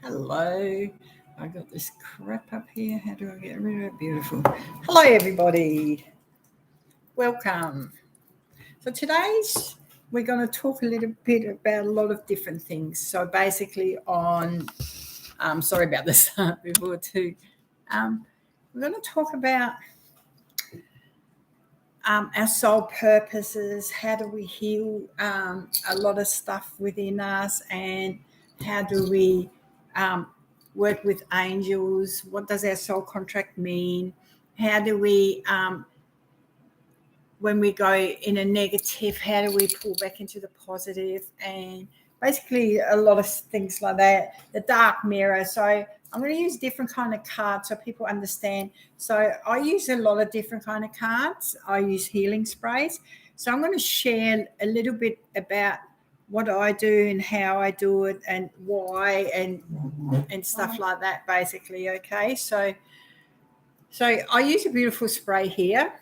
Hello. I got this crap up here. How do I get rid of it? Beautiful. Hello, everybody. Welcome. So today's we're going to talk a little bit about a lot of different things. So basically, sorry about this before too. We're going to talk about our soul purposes. How do we heal a lot of stuff within us, and how do we work with angels? What does our soul contract mean? How do we, when we go in a negative, how do we pull back into the positive? And basically a lot of things like that. The dark mirror. So I'm going to use different kind of cards so people understand. So I use a lot of different kind of cards. I use healing sprays. So I'm going to share a little bit about what I do and how I do it and why and stuff like that, basically. Okay, so I use a beautiful spray here.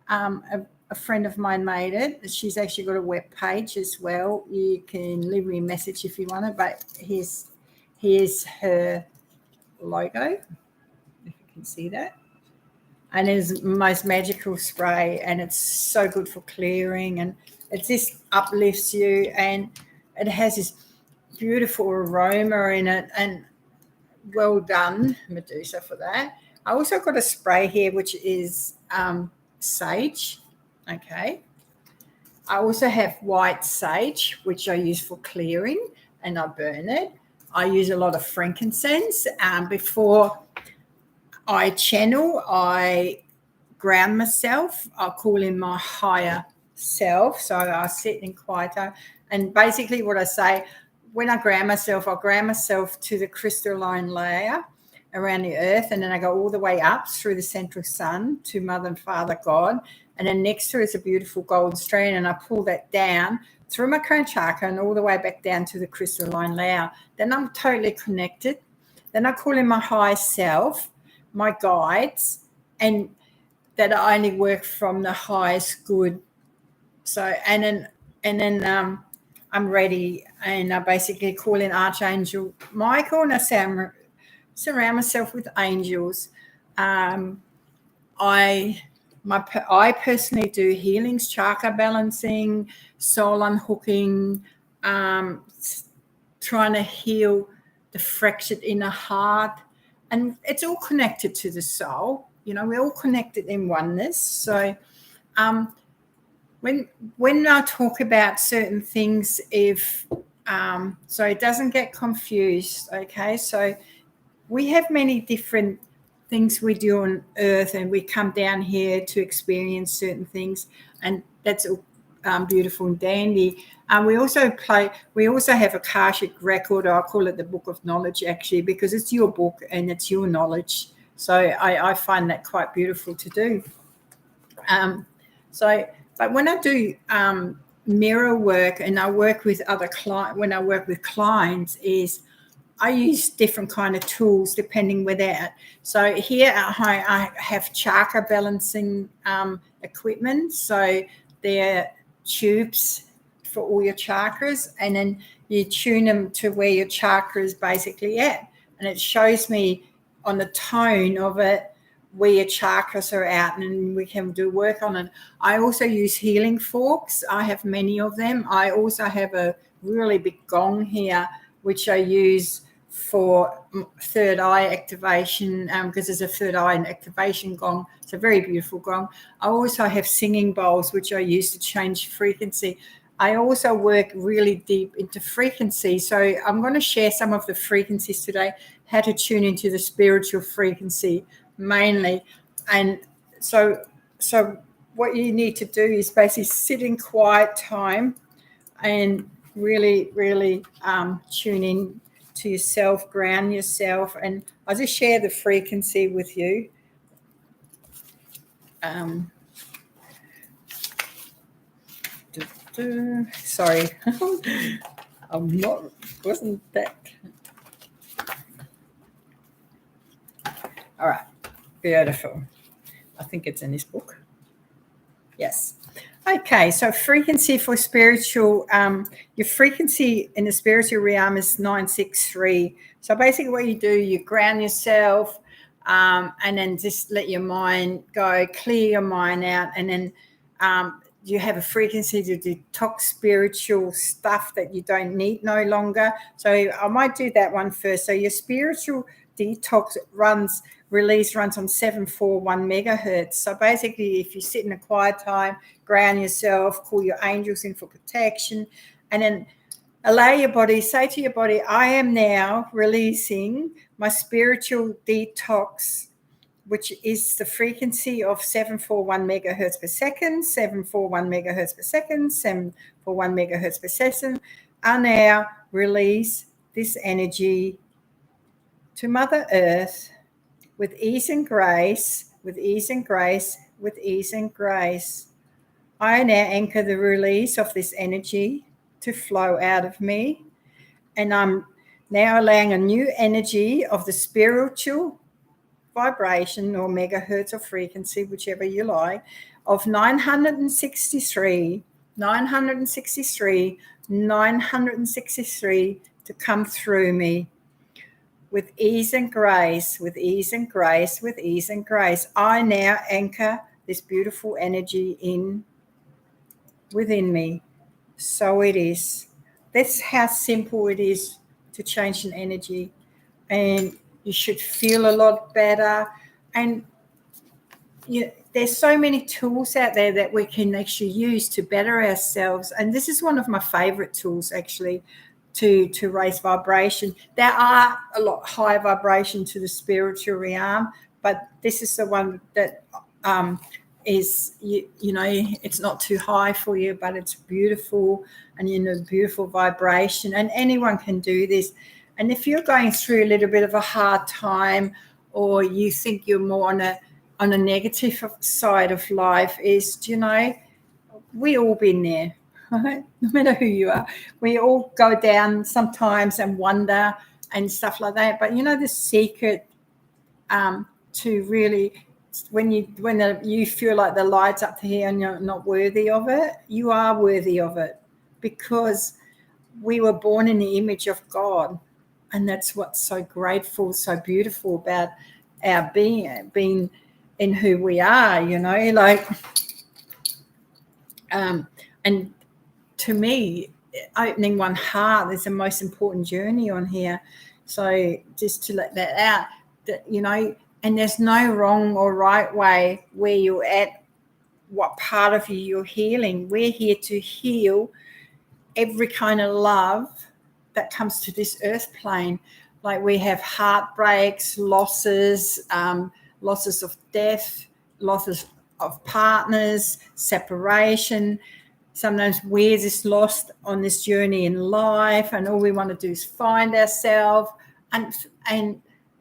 A friend of mine made it. She's actually got a web page as well. You can leave me a message if you want it, but here's her logo, if you can see that. And it's the most magical spray, and it's so good for clearing, and it just uplifts you, and it has this beautiful aroma in it, and well done, Medusa, for that. I also got a spray here, which is sage. Okay. I also have white sage, which I use for clearing, and I burn it. I use a lot of frankincense. Before I channel, I ground myself. I call in my higher self. So I sit in quiet. And basically what I say, when I ground myself, I ground myself to the crystalline layer around the earth, and then I go all the way up through the central sun to Mother and Father God. And then next to it is a beautiful golden strand, and I pull that down through my crown chakra and all the way back down to the crystalline layer. Then I'm totally connected. Then I call in my higher self, my guides, and that I only work from the highest good. So and then I'm ready, and I basically call in Archangel Michael, and I surround myself with angels. I personally do healings, chakra balancing, soul unhooking, trying to heal the fractured inner heart, and it's all connected to the soul. You know, we're all connected in oneness. So when I talk about certain things, so it doesn't get confused, okay? So we have many different things we do on earth, and we come down here to experience certain things, and that's all beautiful and dandy. We also have Akashic Record, or I call it the Book of Knowledge, actually, because it's your book and it's your knowledge. So I find that quite beautiful to do. But when I do mirror work, and I work with when I work with clients, is I use different kind of tools depending where they're at. So here at home, I have chakra balancing equipment. So they're tubes for all your chakras, and then you tune them to where your chakra is basically at. And it shows me on the tone of it where your chakras are at, and we can do work on it. I also use healing forks. I have many of them. I also have a really big gong here, which I use for third eye activation, because there's a third eye and activation gong. It's a very beautiful gong. I also have singing bowls, which I use to change frequency. I also work really deep into frequency. So I'm going to share some of the frequencies today, how to tune into the spiritual frequency mainly. And so what you need to do is basically sit in quiet time and really, really tune in to yourself, ground yourself. And I'll just share the frequency with you. Sorry, wasn't that. All right, beautiful. I think it's in this book. Yes. Okay, so frequency for spiritual, your frequency in the spiritual realm is 963. So basically what you do, you ground yourself, and then just let your mind go, clear your mind out, and then you have a frequency to detox spiritual stuff that you don't need no longer. So I might do that one first. So your spiritual detox release runs on 741 megahertz. So basically, if you sit in a quiet time, ground yourself, call your angels in for protection, and then allow your body, say to your body, I am now releasing my spiritual detox, which is the frequency of 741 megahertz per second, 741 megahertz per second, 741 megahertz per second. I now release this energy to Mother Earth with ease and grace, with ease and grace, with ease and grace. I now anchor the release of this energy to flow out of me. And I'm now allowing a new energy of the spiritual vibration or megahertz or frequency, whichever you like, of 963, 963, 963 to come through me. With ease and grace, with ease and grace, with ease and grace. I now anchor this beautiful energy in within me. So it is. That's how simple it is to change an energy. And you should feel a lot better. And there's so many tools out there that we can actually use to better ourselves. And this is one of my favorite tools, actually, to raise vibration. There are a lot higher vibration to the spiritual realm, but this is the one that is, it's not too high for you, but it's beautiful, and beautiful vibration, and anyone can do this. And if you're going through a little bit of a hard time, or you think you're more on a negative side of life, we all been there. Right? No matter who you are, we all go down sometimes and wonder and stuff like that. But the secret to really, when you feel like the light's up here and you're not worthy of it, you are worthy of it, because we were born in the image of God, and that's what's so grateful, so beautiful about our being in who we are. And to me, opening one heart is the most important journey on here. So just to let that out, that and there's no wrong or right way where you're at, what part of you you're healing. We're here to heal every kind of love that comes to this earth plane. Like, we have heartbreaks, losses, losses of death, losses of partners, separation. Sometimes we're just lost on this journey in life, and all we want to do is find ourselves, and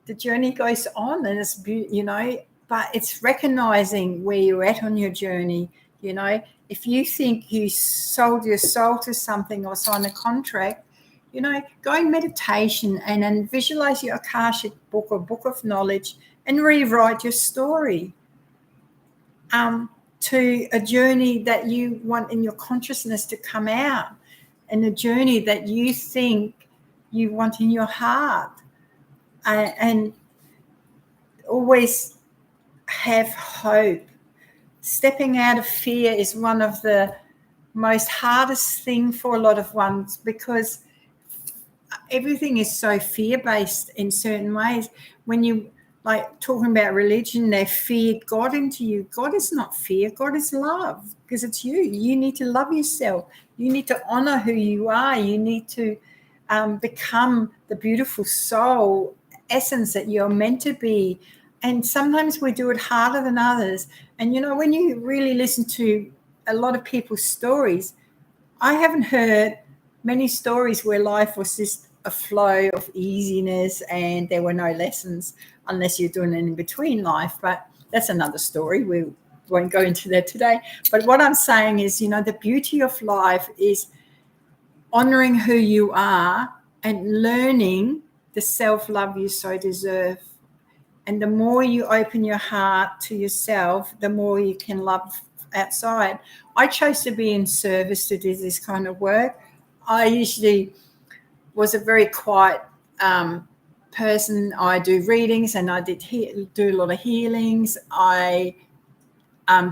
the journey goes on, and it's but it's recognizing where you're at on your journey. If you think you sold your soul to something or signed a contract, go in meditation and then visualize your Akashic book or book of knowledge and rewrite your story to a journey that you want in your consciousness to come out, and a journey that you think you want in your heart. And always have hope. Stepping out of fear is one of the most hardest thing for a lot of ones, because everything is so fear-based in certain ways. When you talking about religion, they feared God into you. God is not fear. God is love, because it's you. You need to love yourself. You need to honor who you are. You need to become the beautiful soul essence that you're meant to be. And sometimes we do it harder than others. And, when you really listen to a lot of people's stories, I haven't heard many stories where life was just a flow of easiness and there were no lessons, unless you're doing an in-between life. But that's another story. We won't go into that today. But what I'm saying is, the beauty of life is honoring who you are and learning the self-love you so deserve. And the more you open your heart to yourself, the more you can love outside. I chose to be in service to do this kind of work. I usually was a very quiet person. I do readings and I do a lot of healings. I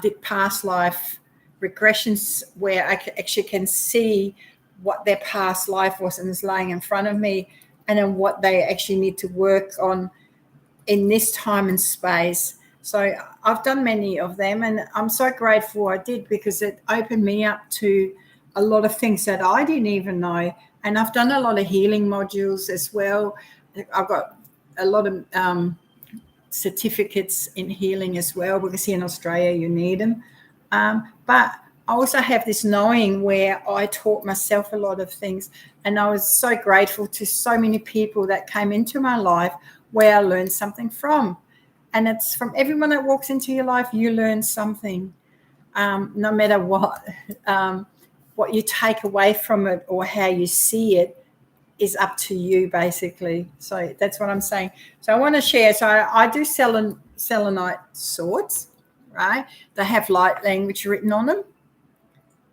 did past life regressions where I actually can see what their past life was and is lying in front of me, and then what they actually need to work on in this time and space. So I've done many of them, and I'm so grateful I did, because it opened me up to a lot of things that I didn't even know. And I've done a lot of healing modules as well. I've got a lot of certificates in healing as well, because here in Australia you need them. But I also have this knowing where I taught myself a lot of things, and I was so grateful to so many people that came into my life where I learned something from. And it's from everyone that walks into your life, you learn something, no matter what you take away from it or how you see it is up to you, basically. So that's what I'm saying. So I want to share. So I do selenite swords, right? They have light language written on them.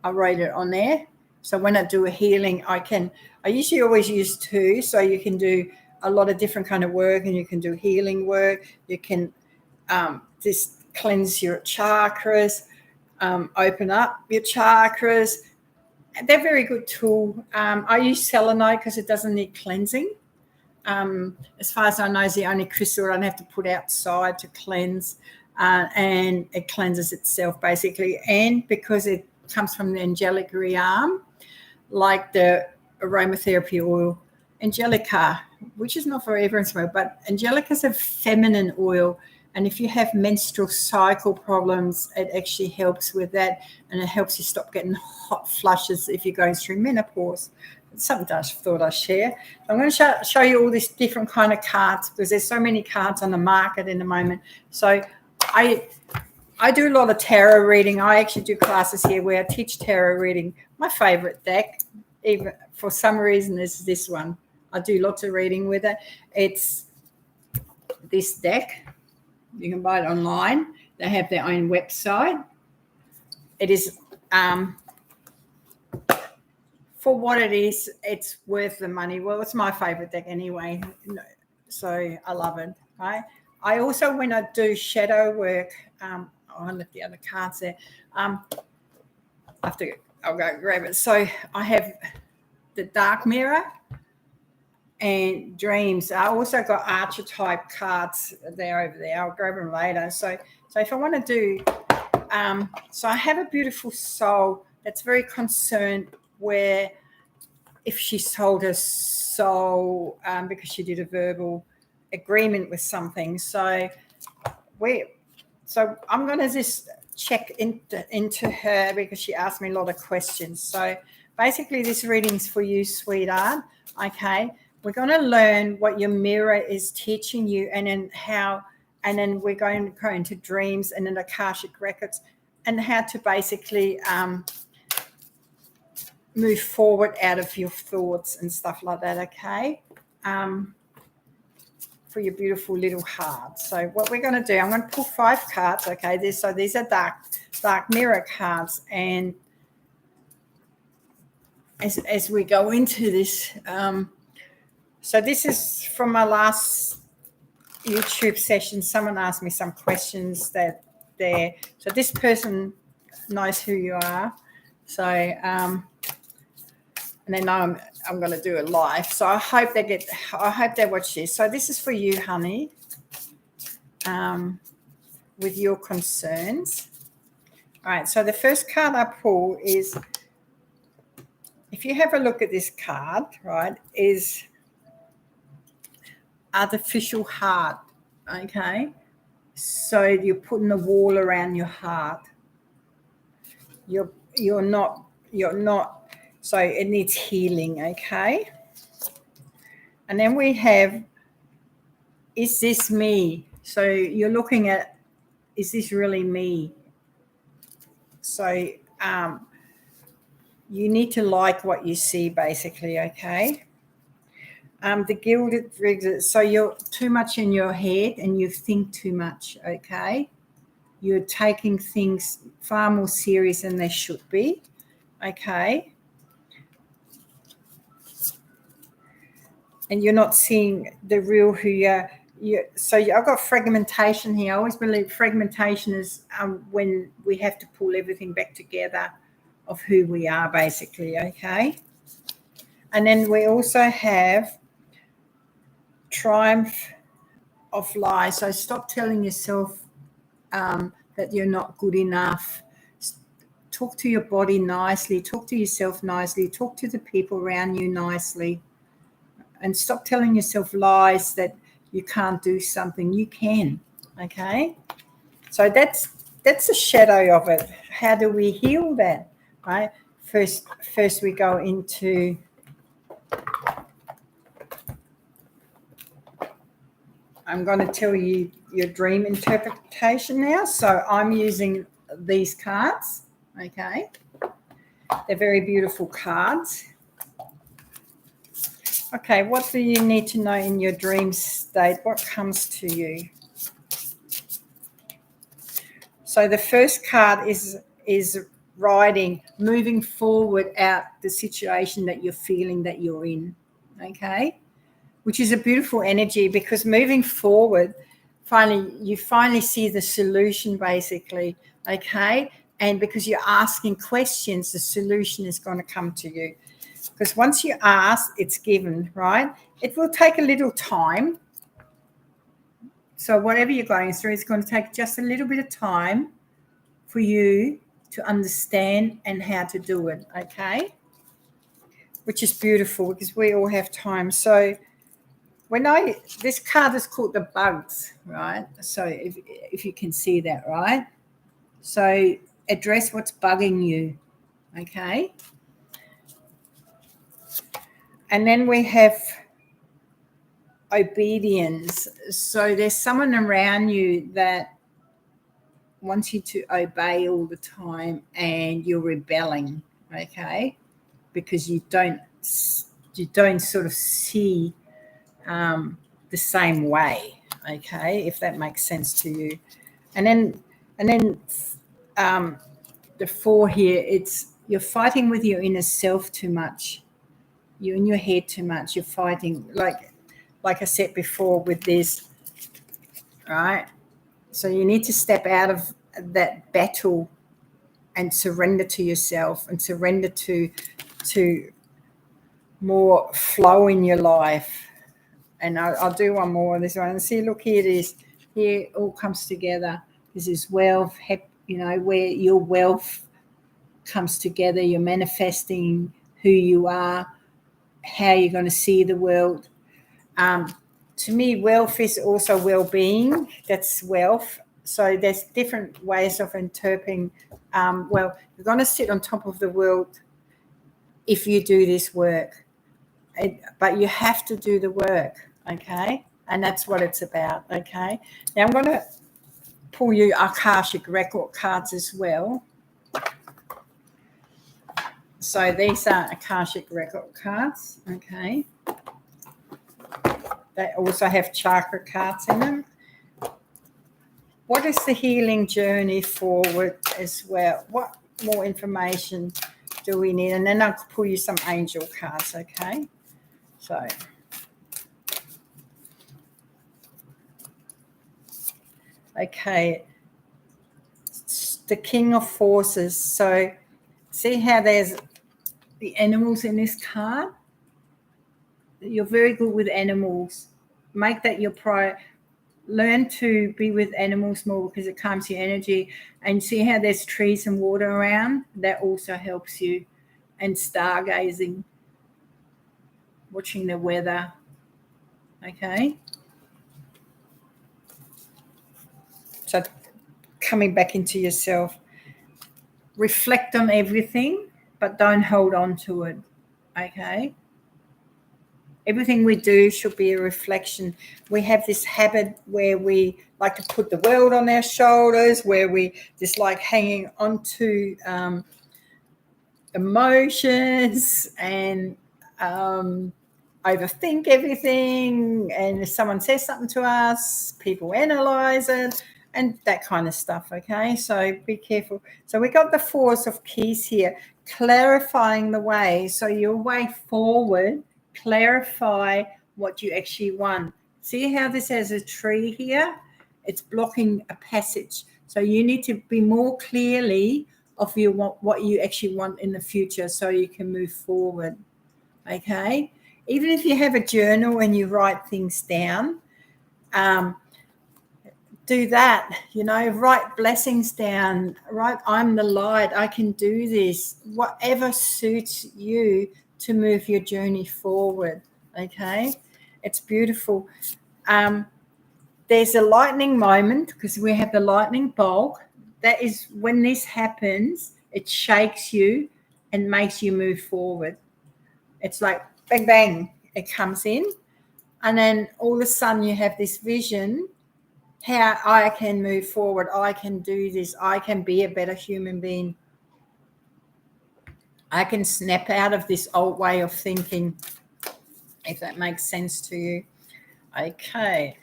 I write it on there. So when I do a healing, I usually always use two. So you can do a lot of different kind of work, and you can do healing work. You can just cleanse your chakras, open up your chakras. They're a very good tool. I use selenite because it doesn't need cleansing. As far as I know, it's the only crystal I don't have to put outside to cleanse, and it cleanses itself basically. And because it comes from the angelic realm, like the aromatherapy oil, Angelica, which is not for everyone's well, but Angelica is a feminine oil. And if you have menstrual cycle problems, it actually helps with that, and it helps you stop getting hot flushes if you're going through menopause. It's something I thought I'd share. I'm going to show you all these different kind of cards, because there's so many cards on the market in the moment. So I do a lot of tarot reading. I actually do classes here where I teach tarot reading. My favorite deck, even for some reason, is this one. I do lots of reading with it. It's this deck. You can buy it online. They have their own website. It is, for what it is, it's worth the money. Well, it's my favorite deck anyway. So I love it, right? I also, when I do shadow work, I left the other cards there. I'll go grab it. So I have the dark mirror and dreams. I also got archetype cards there over there. I'll grab them later. So if I want to do, so I have a beautiful soul that's very concerned where if she sold her soul because she did a verbal agreement with something. So I'm going to just check into her, because she asked me a lot of questions. So basically this reading's for you, sweetheart. Okay. We're going to learn what your mirror is teaching you, and then we're going to go into dreams and then Akashic Records, and how to basically move forward out of your thoughts and stuff like that, okay? For your beautiful little heart. So what we're going to do, I'm going to pull 5 cards, okay? These are dark mirror cards, and as we go into this, so this is from my last YouTube session. Someone asked me some questions so this person knows who you are. So, and they know I'm going to do a live. So I hope they watch this. So this is for you, honey, with your concerns. All right. So the first card I pull is, if you have a look at this card, right, is artificial heart. Okay. So you're putting a wall around your heart. You're not. So it needs healing, okay? And then we have, is this me? So you're looking at, is this really me? So you need to like what you see, basically, okay? The Gilded Rigs, so you're too much in your head and you think too much, okay? You're taking things far more serious than they should be. Okay. And you're not seeing the real who you are. So I've got fragmentation here. I always believe fragmentation is when we have to pull everything back together of who we are, basically. Okay. And then we also have triumph of lies. So stop telling yourself that you're not good enough. Talk to your body nicely. Talk to yourself nicely. Talk to the people around you nicely. And stop telling yourself lies that you can't do something. You can. Okay. So that's a shadow of it. How do we heal that? Right. First we go into I'm going to tell you your dream interpretation now. So I'm using these cards. Okay. They're very beautiful cards. Okay, what do you need to know in your dream state? What comes to you? So the first card is riding, moving forward out the situation that you're feeling that you're in. Okay, which is a beautiful energy because moving forward, you finally see the solution, basically. Okay, and because you're asking questions, the solution is going to come to you. Because once you ask, it's given, right? It will take a little time. So whatever you're going through, it's going to take just a little bit of time for you to understand and how to do it, okay? Which is beautiful because we all have time. So this card is called the bugs, right? So if you can see that, right? So address what's bugging you, okay? And then we have obedience. So there's someone around you that wants you to obey all the time and you're rebelling, okay? Because you don't sort of see the same way, okay? If that makes sense to you. And then the 4 here, it's you're fighting with your inner self too much. You're in your head too much. You're fighting like I said before with this, right? So you need to step out of that battle and surrender to yourself and surrender to more flow in your life. And I'll do one more on this one. And see, look, here it is. Here it all comes together. This is wealth, where your wealth comes together. You're manifesting who you are, how you're going to see the world. To me, wealth is also well-being. That's wealth. So there's different ways of interpreting. Well, you're going to sit on top of the world if you do this work. But you have to do the work, okay? And that's what it's about, okay? Now I'm going to pull you Akashic Record cards as well. So these are Akashic Record cards, okay? They also have chakra cards in them. What is the healing journey forward as well? What more information do we need? And then I'll pull you some angel cards, okay? So, okay, it's the King of Forces. So see how there's the animals in this card? You're very good with animals. Make that your priority. Learn to be with animals more because it calms your energy. And see how there's trees and water around? That also helps you. And stargazing, watching the weather. Okay. So coming back into yourself. Reflect on everything, but don't hold on to it. Okay. Everything we do should be a reflection. We have this habit where we like to put the world on our shoulders, where we just like hanging on to emotions and overthink everything. And if someone says something to us, people analyze it. and that kind of stuff. Okay, so be careful. So we got the Fours of Keys here, clarifying the way. So your way forward, clarify what you actually want. See how this has a tree here? It's blocking a passage. So you need to be more clearly of what you actually want in the future so you can move forward. Okay, even if you have a journal and you write things down, do that, write blessings down, write I'm the light, I can do this, whatever suits you to move your journey forward. Okay, it's beautiful. There's a lightning moment because we have the lightning bolt. That is when this happens, it shakes you and makes you move forward. It's like bang bang, it comes in, and then all of a sudden you have this vision, how I can move forward, I can do this, I can be a better human being, I can snap out of this old way of thinking, if that makes sense to you. Okay,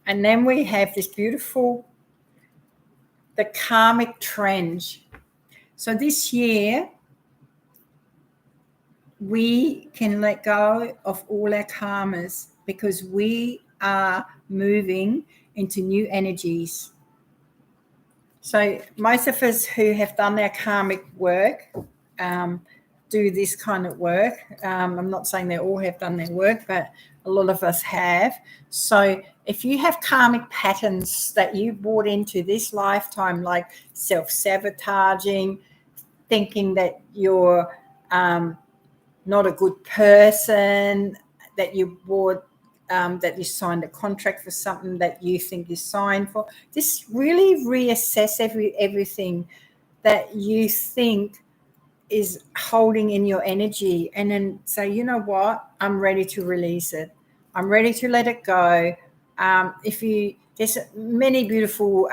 and then we have this beautiful, the karmic trend. So this year we can let go of all our karmas because we are moving into new energies. So most of us who have done their karmic work do this kind of work. I'm not saying they all have done their work, but a lot of us have. So if you have karmic patterns that you brought into this lifetime, like self-sabotaging, thinking that you're not a good person, that you bought, that you signed a contract for something that you think you signed for. Just really reassess everything that you think is holding in your energy, and then say, you know what, I'm ready to release it. I'm ready to let it go. There's many beautiful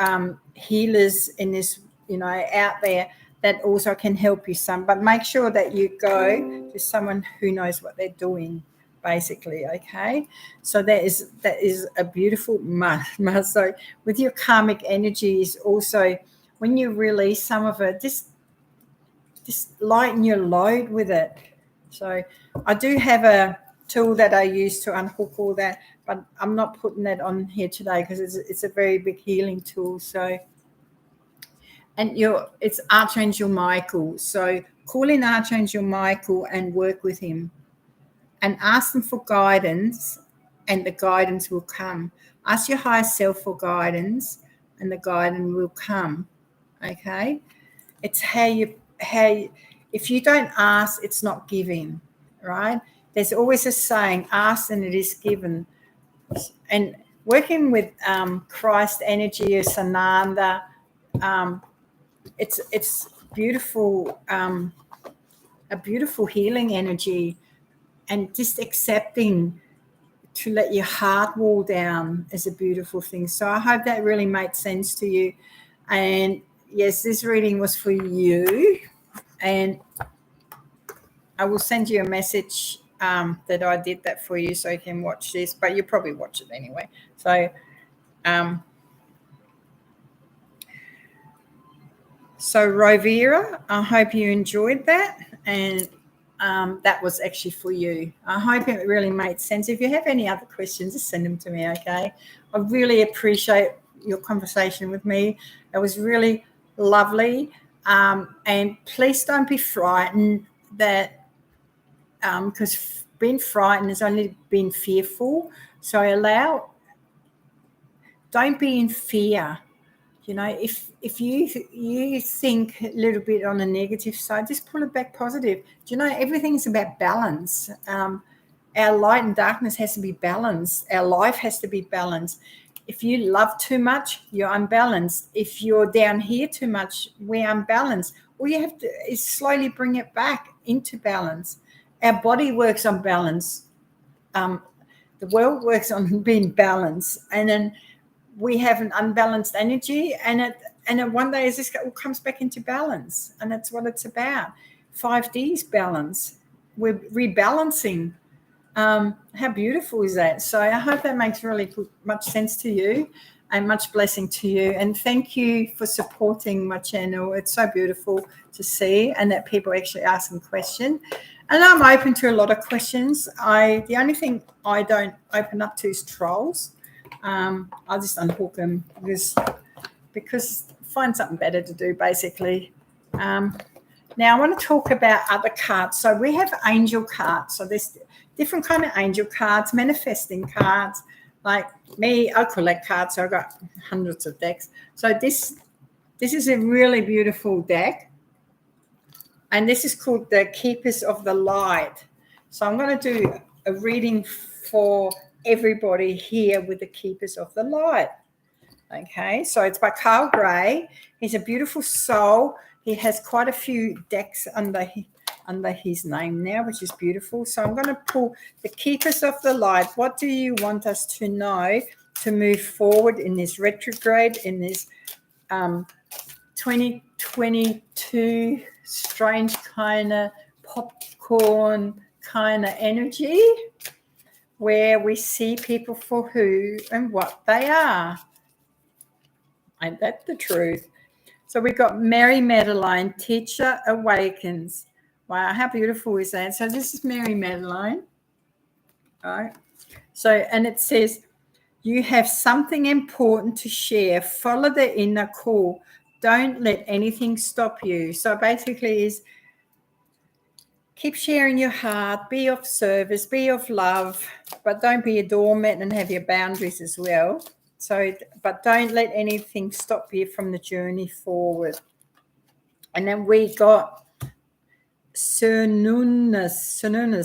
healers in this, out there that also can help you some, but make sure that you go to someone who knows what they're doing, basically. Okay, so that is a beautiful must. So with your karmic energies also, when you release some of it, just lighten your load with it. So I do have a tool that I use to unhook all that, but I'm not putting that on here today because it's a very big healing tool. So, and it's Archangel Michael. So call in Archangel Michael and work with him and ask them for guidance, and the guidance will come. Ask your higher self for guidance and the guidance will come. Okay, it's if you don't ask, it's not giving, right? There's always a saying, ask and it is given. And working with Christ energy or Sananda, it's beautiful, a beautiful healing energy, and just accepting to let your heart wall down is a beautiful thing. So I hope that really made sense to you. And yes, this reading was for you, and I will send you a message that I did that for you so you can watch this, but you'll probably watch it anyway. So Rovira, I hope you enjoyed that, and that was actually for you. I hope it really made sense. If you have any other questions, just send them to me, okay? I really appreciate your conversation with me. It was really lovely. And please don't be frightened that, because being frightened is only being fearful. So don't be in fear. If you think a little bit on the negative side, just pull it back positive. Everything's about balance. Our light and darkness has to be balanced. Our life has to be balanced. If you love too much, you're unbalanced. If you're down here too much, we're unbalanced. All you have to is slowly bring it back into balance. Our body works on balance. The world works on being balanced. And then we have an unbalanced energy, and it one day it all comes back into balance. And that's what it's about. 5D's balance. We're rebalancing. How beautiful is that? So I hope that makes really much sense to you. and much blessing to you. And thank you for supporting my channel. It's so beautiful to see, and that people actually asking questions. And I'm open to a lot of questions. The only thing I don't open up to is trolls. I'll just unhook them because find something better to do, basically. Now I want to talk about other cards. So we have angel cards. So there's different kind of angel cards, manifesting cards. Like me, I collect cards, so I've got hundreds of decks. So this is a really beautiful deck. And this is called the Keepers of the Light. So I'm going to do a reading for everybody here with the Keepers of the Light. Okay, so it's by Carl Gray. He's a beautiful soul. He has quite a few decks under his name now, which is beautiful. So I'm going to pull the Keepers of the Light. What do you want us to know to move forward in this retrograde, in this 2022 strange kind of popcorn kind of energy, where we see people for who and what they are? Ain't that the truth? So we've got Mary Madeline, Teacher Awakens. Wow, how beautiful is that? So this is Mary Madeline. All right. So, and it says, you have something important to share. Follow the inner call. Don't let anything stop you. So basically is keep sharing your heart, be of service, be of love, but don't be a doormat and have your boundaries as well. So, but don't let anything stop you from the journey forward. And then we got Sununa's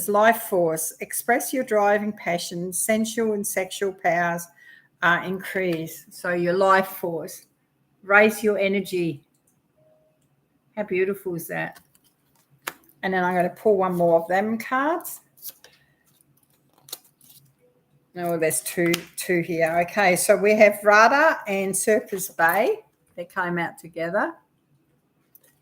life force. Express your driving passion, sensual and sexual powers are increased. So your life force, raise your energy. How beautiful is that? And then I'm going to pull one more of them cards. Oh, there's two here. Okay, so we have Radha and Surface Bay. They came out together.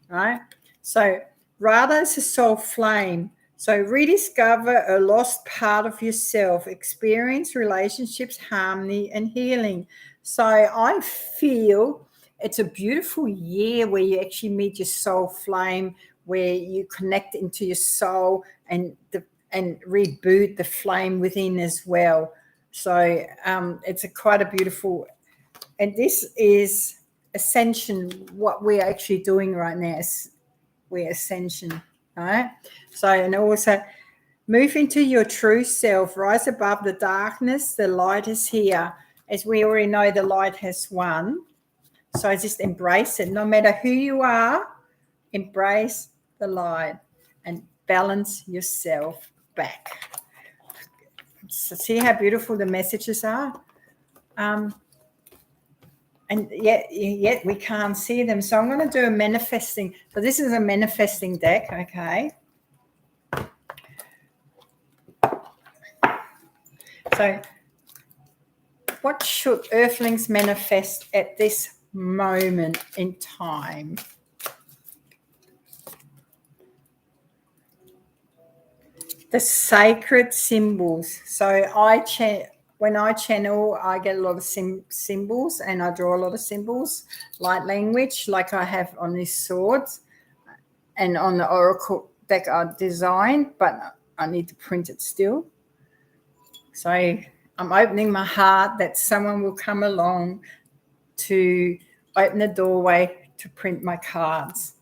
Right? So Radha is a soul flame. So rediscover a lost part of yourself. Experience relationships, harmony, and healing. So I feel it's a beautiful year where you actually meet your soul flame, where you connect into your soul and reboot the flame within as well. So it's quite a beautiful, and this is ascension. What we're actually doing right now is we're ascension, right? So, and also move into your true self, rise above the darkness. The light is here. As we already know, the light has won. So just embrace it. No matter who you are, embrace the light and balance yourself back. So see how beautiful the messages are? And yet we can't see them. So I'm going to do a manifesting. So this is a manifesting deck, okay? So what should earthlings manifest at this moment in time? The sacred symbols. So when I channel, I get a lot of symbols, and I draw a lot of symbols, light language, like I have on these swords and on the oracle deck I designed, but I need to print it still. So I'm opening my heart that someone will come along to open the doorway to print my cards.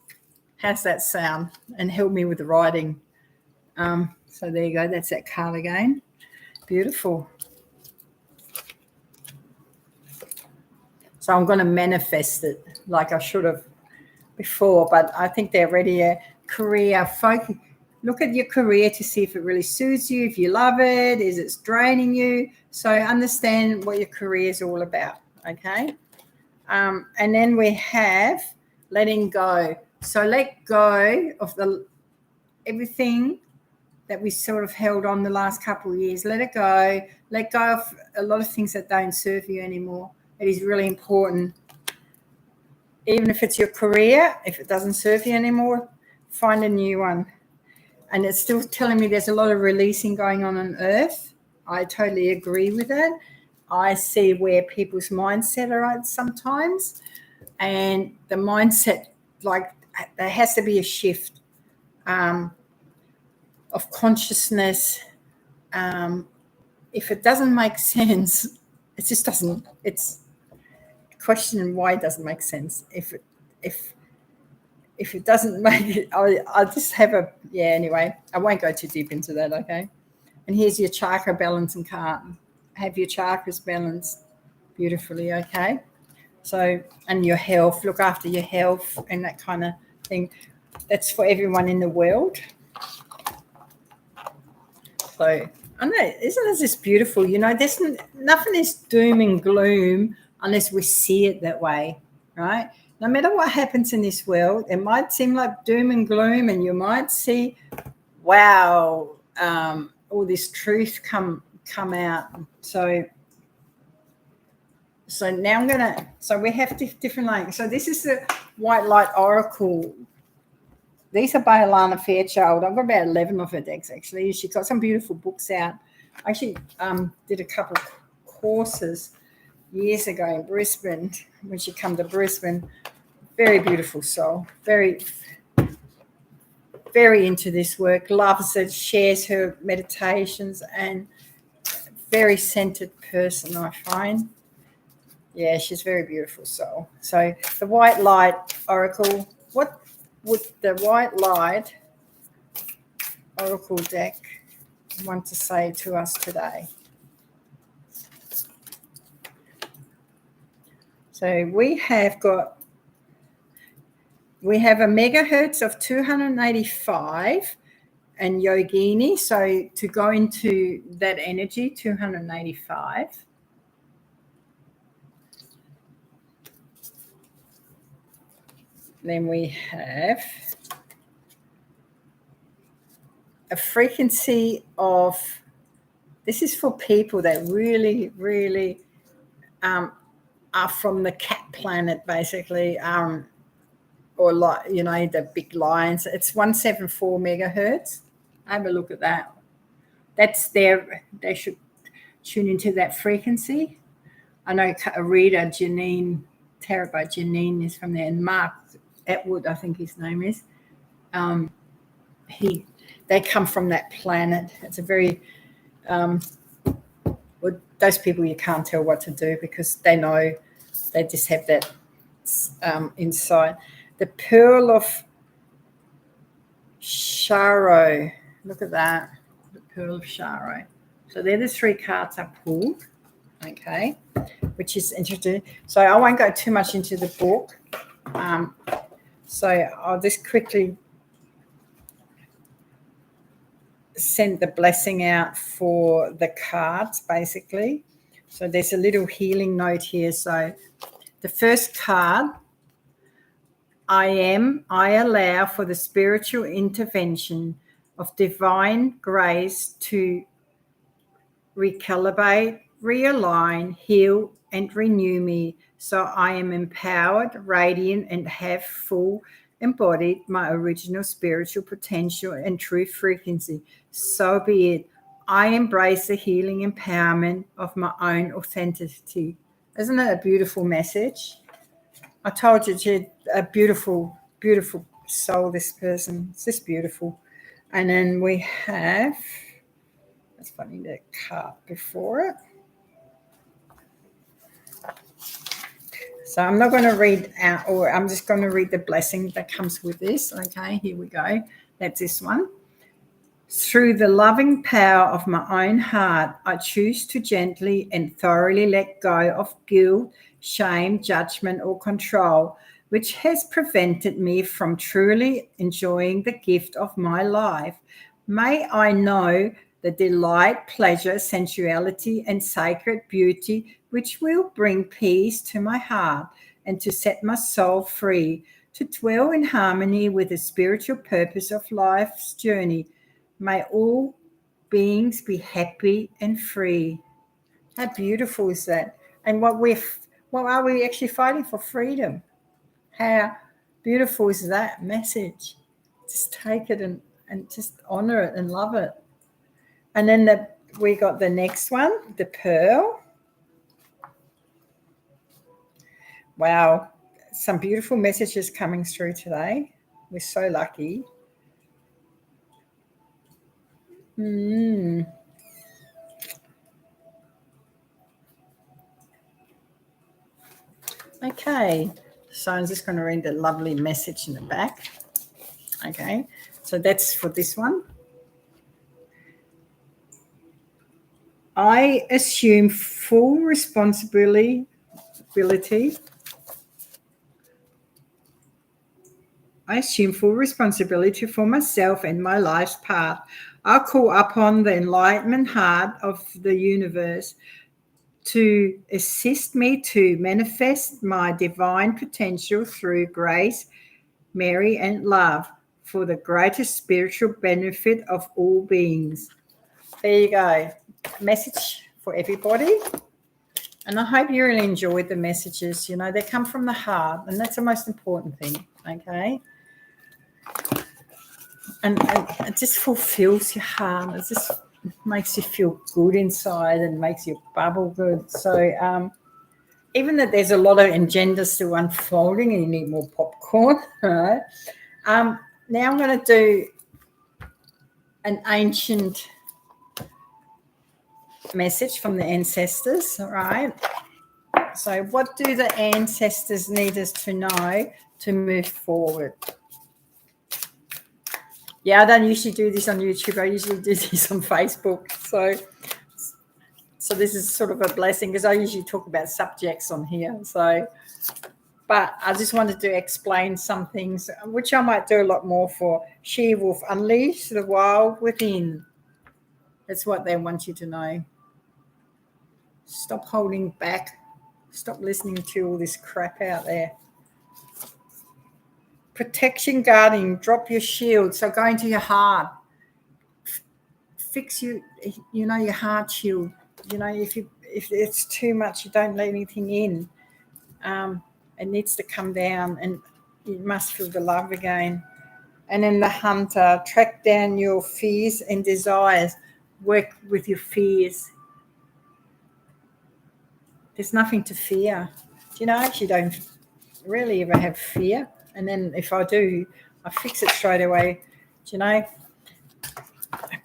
How's that sound? And help me with the writing. So there you go. That's that card again. Beautiful. So I'm going to manifest it like I should have before, but I think they're ready. Career focus. Look at your career to see if it really suits you, if you love it, is it draining you. So understand what your career is all about, okay? And then we have letting go. So let go of everything that we sort of held on the last couple of years. Let it go. Let go of a lot of things that don't serve you anymore. It is really important. Even if it's your career, if it doesn't serve you anymore, find a new one. And it's still telling me there's a lot of releasing going on Earth. I totally agree with that. I see where people's mindset are at sometimes, and the mindset, like, there has to be a shift of consciousness. If it doesn't make sense, it just doesn't. It's questioning why it doesn't make sense. If it doesn't make it, I'll just have a, yeah, anyway, I won't go too deep into that, okay? And here's your chakra balancing card. Have your chakras balanced beautifully, okay? So, and your health, look after your health and that kind of thing. That's for everyone in the world. So, I know, isn't this beautiful? You know, there's nothing is doom and gloom unless we see it that way, right? No matter what happens in this world, it might seem like doom and gloom, and you might see, wow, all this truth come out. So now I'm gonna. So we have different layers. So this is the White Light Oracle. These are by Alana Fairchild. I've got about 11 of her decks, actually. She's got some beautiful books out. I actually did a couple of courses years ago in Brisbane when she came to Brisbane. Very beautiful soul. Very, very into this work. Loves it, shares her meditations, and very centered person, I find. Yeah, she's very beautiful soul. So the White Light Oracle, what would the White Light Oracle deck want to say to us today? So we have a megahertz of 285 and yogini. So to go into that energy, 285. Then we have a frequency of, this is for people that really, really are from the cat planet, basically, or like, you know, the big lions. It's 174 megahertz. Have a look at that. That's they should tune into that frequency. I know a reader, Janine, Tarot by Janine, is from there, and Mark Atwood, I think his name is. They come from that planet. It's a very well, those people, you can't tell what to do because they know, they just have that insight. The Pearl of Sharo. Look at that. The Pearl of Sharo. So they're the three cards I pulled. Okay, which is interesting. So I won't go too much into the book. So I'll just quickly send the blessing out for the cards, basically. So there's a little healing note here. So the first card, I allow for the spiritual intervention of divine grace to recalibrate, realign, heal, and renew me, so I am empowered, radiant, and have full embodied my original spiritual potential and true frequency. So be it. I embrace the healing empowerment of my own authenticity. Isn't that a beautiful message? I told you, she's a beautiful, beautiful soul, this person. It's just beautiful. And then we have, let's find the card before it. So I'm not going to read out, or I'm just going to read the blessing that comes with this. Okay, here we go. That's this one. Through the loving power of my own heart, I choose to gently and thoroughly let go of guilt, shame, judgment, or control, which has prevented me from truly enjoying the gift of my life. May I know the delight, pleasure, sensuality, and sacred beauty which will bring peace to my heart and to set my soul free, to dwell in harmony with the spiritual purpose of life's journey. May all beings be happy and free. How beautiful is that? And what are we actually fighting for? Freedom. How beautiful is that message? Just take it and just honor it and love it. And then we got the next one, the pearl. Wow, some beautiful messages coming through today. We're so lucky. Okay, so I'm just going to read the lovely message in the back. Okay, so that's for this one. I assume full responsibility. I assume full responsibility for myself and my life's path. I call upon the enlightenment heart of the universe to assist me to manifest my divine potential through grace, Mary, and love for the greatest spiritual benefit of all beings. There you go. Message for everybody. And I hope you really enjoyed the messages. You know, they come from the heart, and that's the most important thing. Okay. And it just fulfills your heart. It just makes you feel good inside and makes you bubble good. So, even that there's a lot of agendas still unfolding and you need more popcorn, right? Now I'm going to do an ancient message from the ancestors, all right? So what do the ancestors need us to know to move forward? Yeah, I don't usually do this on YouTube. I usually do this on Facebook. So this is sort of a blessing because I usually talk about subjects on here. But I just wanted to explain some things, which I might do a lot more for. She-Wolf, unleash the wild within. That's what they want you to know. Stop holding back. Stop listening to all this crap out there. Protection guarding, drop your shield. So go into your heart. Fix your heart shield. You know, if it's too much, you don't let anything in. It needs to come down and you must feel the love again. And then the hunter, track down your fears and desires. Work with your fears. There's nothing to fear. Do you know, I actually don't really ever have fear. And then if I do, I fix it straight away. Do you know,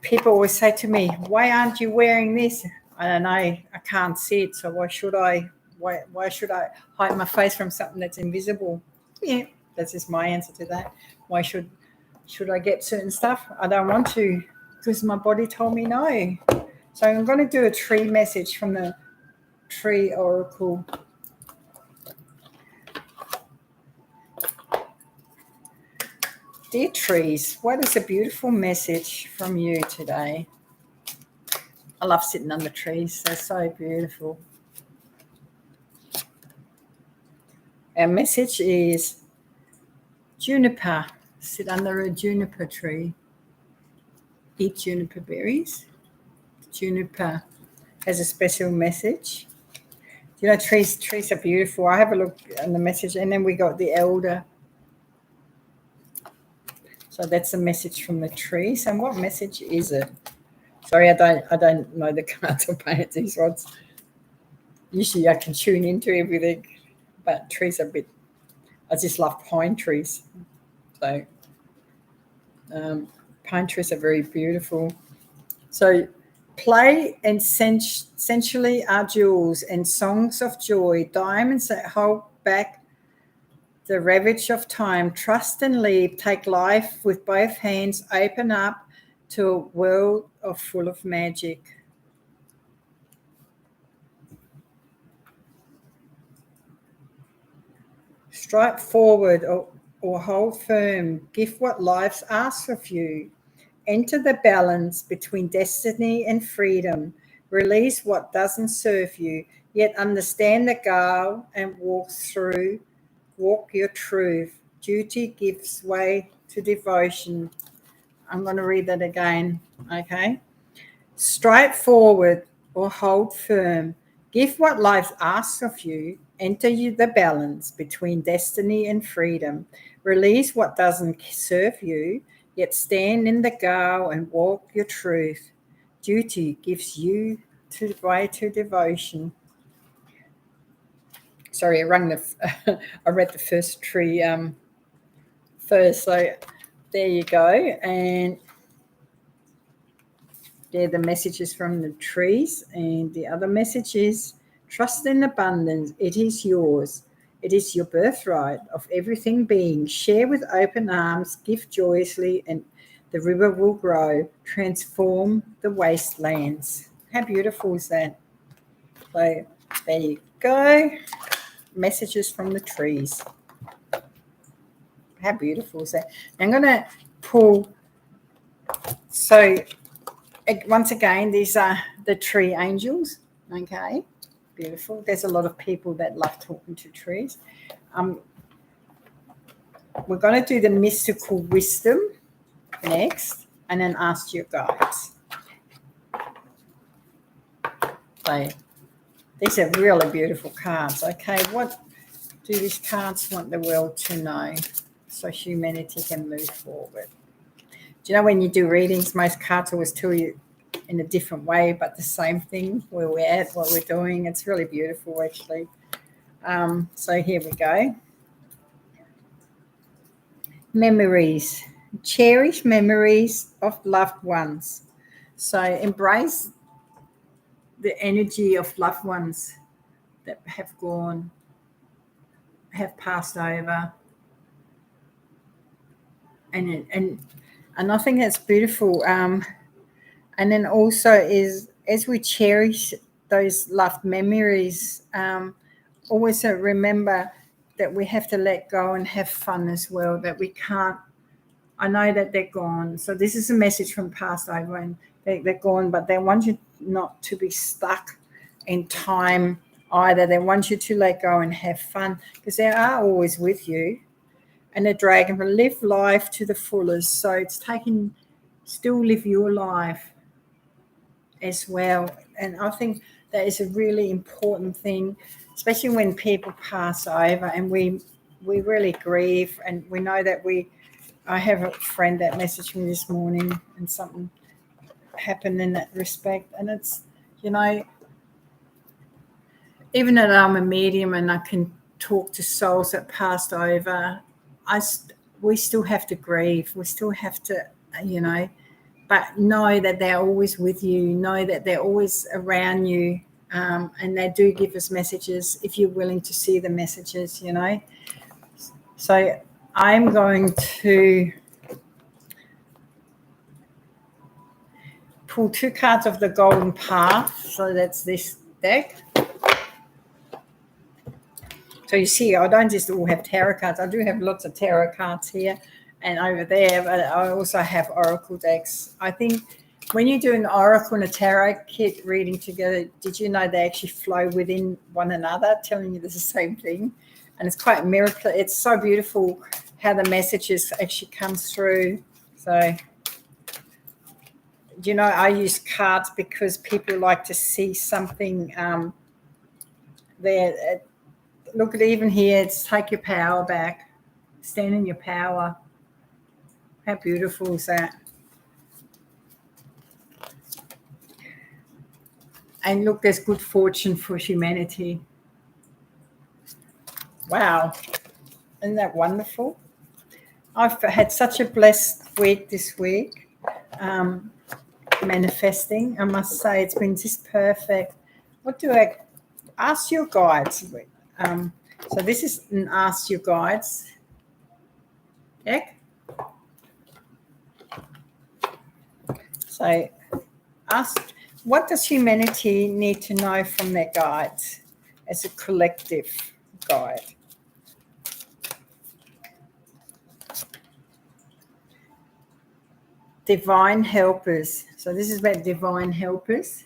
people always say to me, why aren't you wearing this? I don't know. I can't see it. So why should I? Why should I hide my face from something that's invisible? Yeah, that's just my answer to that. Why should I get certain stuff? I don't want to because my body told me no. So I'm going to do a tree message from the tree oracle. Dear trees, what is a beautiful message from you today? I love sitting under trees. They're so beautiful. Our message is juniper. Sit under a juniper tree. Eat juniper berries. Juniper has a special message. You know, trees are beautiful. I have a look on the message, and then we got the elder. So that's the message from the trees. And what message is it? Sorry, I don't know the cards or paint these rods. Usually I can tune into everything, but trees are a bit. I just love pine trees. So pine trees are very beautiful. So play and sensually are jewels and songs of joy, diamonds that hold back the ravage of time. Trust and leave. Take life with both hands. Open up to a world full of magic. Strike forward or hold firm. Give what life asks of you. Enter the balance between destiny and freedom. Release what doesn't serve you, yet understand the goal and walk your truth. Duty gives way to devotion. I'm going to read that again, okay? Strike forward or hold firm. Give what life asks of you. Enter the balance between destiny and freedom. Release what doesn't serve you, yet stand in the goal and walk your truth. Duty gives you way to devotion. Sorry, I rang I read the first tree first. So there you go. And they're the messages from the trees. And the other message is trust in abundance. It is yours. It is your birthright of everything being. Share with open arms, give joyously, and the river will grow. Transform the wastelands. How beautiful is that? So there you go. Messages from the trees. How beautiful is that? I'm going to pull. So once again, these are the tree angels. Okay, beautiful. There's a lot of people that love talking to trees. We're going to do the mystical wisdom next, and then ask your guides. So these are really beautiful cards. Okay, what do these cards want the world to know so humanity can move forward? Do you know when you do readings, most cards always tell you in a different way, but the same thing, where we're at, what we're doing. It's really beautiful, actually. So here we go. Memories. Cherish memories of loved ones. So embrace the energy of loved ones that have gone, have passed over. And I think that's beautiful. And then also is as we cherish those loved memories, always remember that we have to let go and have fun as well, that we can't. I know that they're gone. So this is a message from past over, and they're gone, but they want you not to be stuck in time either. They want you to let go and have fun, because they are always with you. And the dragon will live life to the fullest. So it's still live your life as well. And I think that is a really important thing, especially when people pass over and we really grieve, and we know that I have a friend that messaged me this morning and something happened in that respect. And it's, even though I'm a medium and I can talk to souls that passed over, we still have to grieve. We still have to, but know that they're always with you. Know that they're always around you, and they do give us messages if you're willing to see the messages. So I'm going to pull 2 cards of the Golden Path. So that's this deck. So you see, I don't just all have tarot cards. I do have lots of tarot cards here and over there, but I also have oracle decks. I think when you do an oracle and a tarot kit reading together, did you know they actually flow within one another, telling you the same thing? And it's quite miraculous. It's so beautiful how the messages actually come through. So, I use cards because people like to see something there. Look at even here, it's take your power back. Stand in your power. How beautiful is that? And look, there's good fortune for humanity. Wow. Isn't that wonderful? I've had such a blessed week this week, manifesting. I must say it's been just perfect. What do I ask your guides? So this is an ask your guides deck. So ask, what does humanity need to know from their guides as a collective guide? Divine helpers. So this is about divine helpers.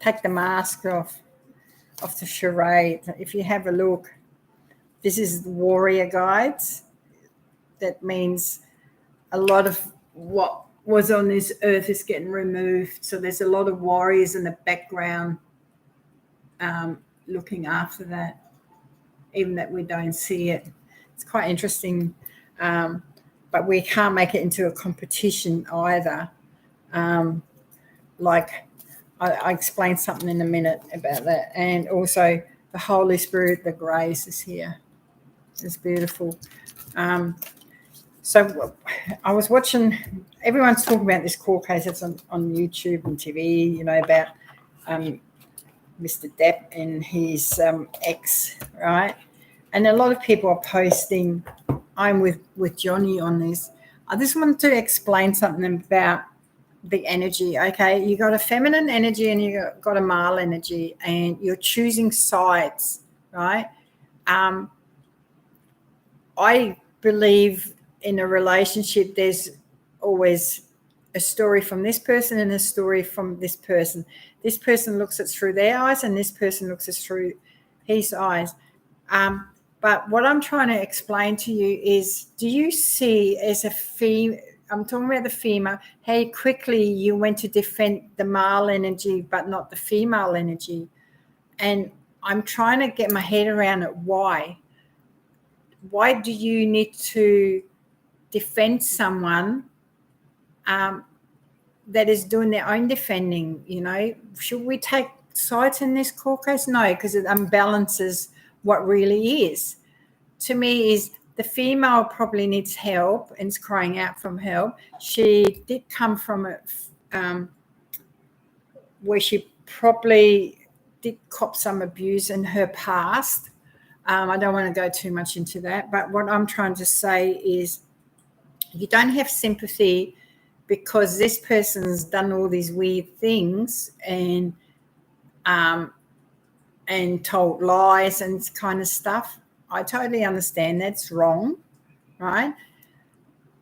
Take the mask off of the charade. If you have a look, this is warrior guides. That means a lot of what was on this earth is getting removed. So there's a lot of warriors in the background looking after that, even that we don't see it. It's quite interesting, but we can't make it into a competition either. Like I explain something in a minute about that. And also the Holy Spirit, the grace is here. It's beautiful. So I was watching, everyone's talking about this court case that's on YouTube and TV, about Mr. Depp and his ex, right? And a lot of people are posting, I'm with Johnny on this. I just wanted to explain something about the energy, okay? You got a feminine energy and you got a male energy, and you're choosing sides, right? I believe in a relationship there's always a story from this person and a story from this person. This person looks at through their eyes and this person looks at through his eyes. But what I'm trying to explain to you is, do you see as a female, I'm talking about the female, how quickly you went to defend the male energy but not the female energy? And I'm trying to get my head around it. Why? Why do you need to defend someone that is doing their own defending? Should we take sides in this court case? No, because it unbalances what really is. To me, is the female probably needs help and is crying out for help. She did come from where she probably did cop some abuse in her past. I don't want to go too much into that, but what I'm trying to say is you don't have sympathy because this person's done all these weird things and told lies and kind of stuff. I totally understand that's wrong, right?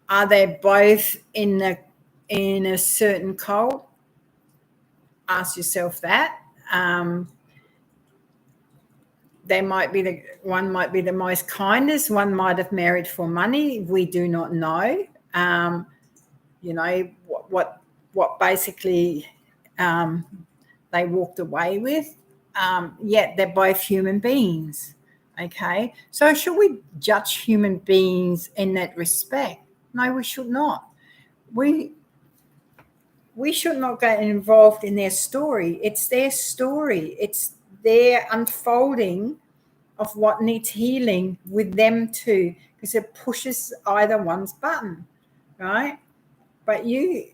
Are they both in a certain cult? Ask yourself that. One might be the most kindest, one might have married for money. We do not know. What basically they walked away with. Yet they're both human beings. Okay, so should we judge human beings in that respect? No, we should not. We should not get involved in their story. It's their story. It's their unfolding of what needs healing with them too, because it pushes either one's button, right? But you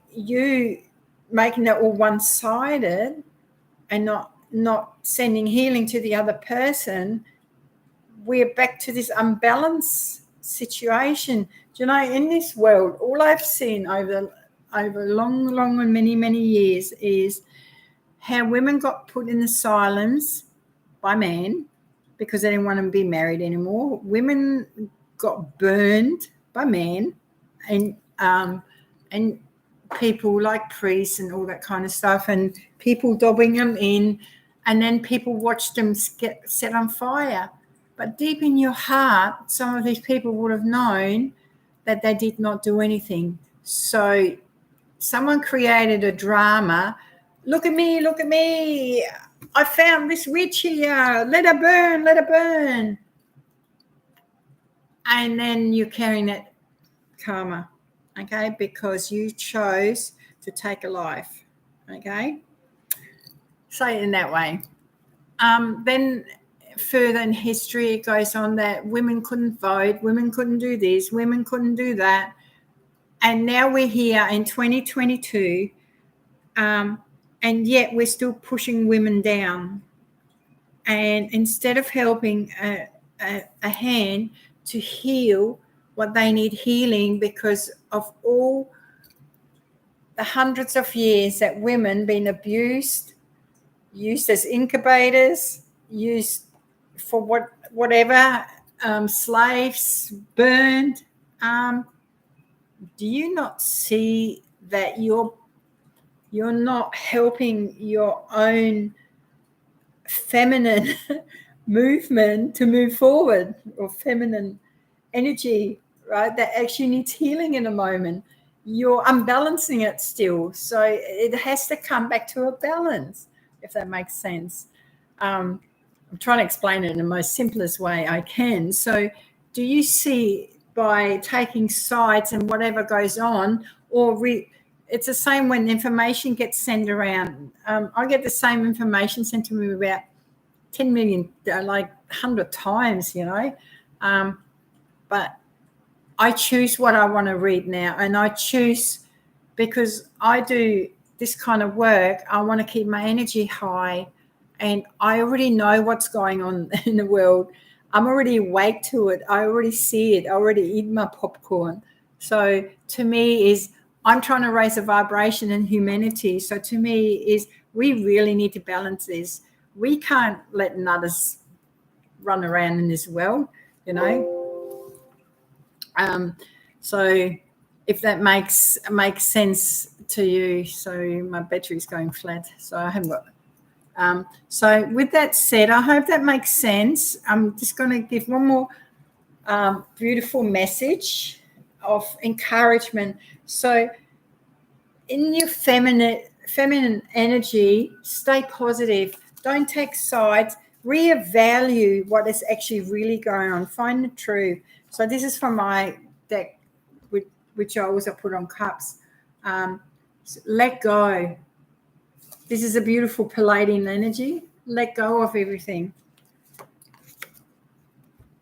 making it all one-sided and not sending healing to the other person, we're back to this unbalanced situation. Do you know, in this world, all I've seen over long and many years is how women got put in asylums by men because they didn't want to be married anymore. Women got burned by men, and people like priests and all that kind of stuff, and people dobbing them in, and then people watched them get set on fire. But deep in your heart, some of these people would have known that they did not do anything. So someone created a drama. Look at me. I found this witch here. Let her burn. And then you're carrying that karma, okay, because you chose to take a life, okay? Say it in that way. Then further in history, it goes on that women couldn't vote, women couldn't do this, women couldn't do that. And now we're here in 2022, and yet we're still pushing women down. And instead of helping a hand to heal what they need healing, because of all the hundreds of years that women been abused, used as incubators, used for whatever, slaves, burned. Do you not see that you're not helping your own feminine movement to move forward, or feminine energy, right, that actually needs healing in a moment? You're unbalancing it still. So it has to come back to a balance, if that makes sense. I'm trying to explain it in the most simplest way I can. So do you see, by taking sides and whatever goes on, or it's the same when information gets sent around. I get the same information sent to me about 10 million, like 100 times, but I choose what I want to read now, and I choose, because I do this kind of work, I want to keep my energy high, and I already know what's going on in the world. I'm already awake to it. I already see it. I already eat my popcorn. So to me is, I'm trying to raise a vibration in humanity. So to me is, we really need to balance this. We can't let others run around in this world, So if that makes sense to you. So my battery's going flat, so I haven't got. So with that said, I hope that makes sense. I'm just going to give one more beautiful message of encouragement. So in your feminine energy, stay positive. Don't take sides. Reevaluate what is actually really going on. Find the truth. So this is from my deck, which I also put on cups. Let go. This is a beautiful Palladian energy. Let go of everything.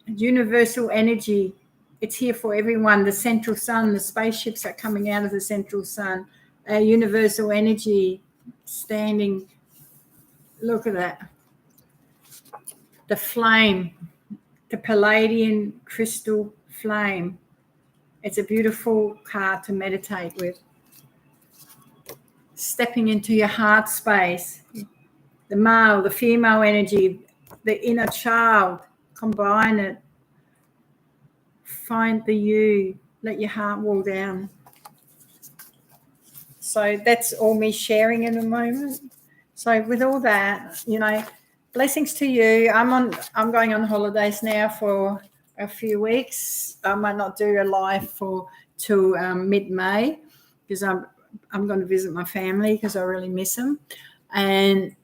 Universal energy. It's here for everyone. The central sun, the spaceships are coming out of the central sun. Universal energy standing. Look at that. The flame, the Palladian crystal flame. It's a beautiful card to meditate with. Stepping into your heart space. The male, the female energy, the inner child. Combine it. Find the you. Let your heart wall down. So that's all me sharing in a moment. So with all that, blessings to you. I'm going on holidays now for a few weeks. I might not do a live till mid-May, because I'm going to visit my family because I really miss them, and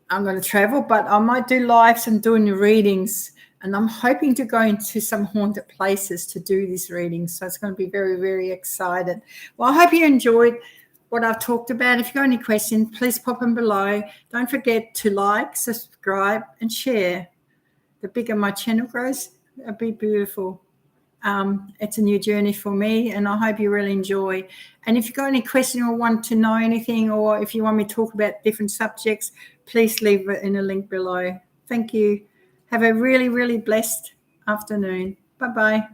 I'm going to travel. But I might do lives and doing the readings, and I'm hoping to go into some haunted places to do these readings. So it's going to be very, very excited. Well, I hope you enjoyed what I've talked about. If you've got any questions, please pop them below. Don't forget to like, subscribe, and share. The bigger my channel grows, it'll be beautiful. It's a new journey for me, and I hope you really enjoy. And if you've got any question or want to know anything, or if you want me to talk about different subjects, please leave it in a link below. Thank you. Have a really, really blessed afternoon. Bye-bye.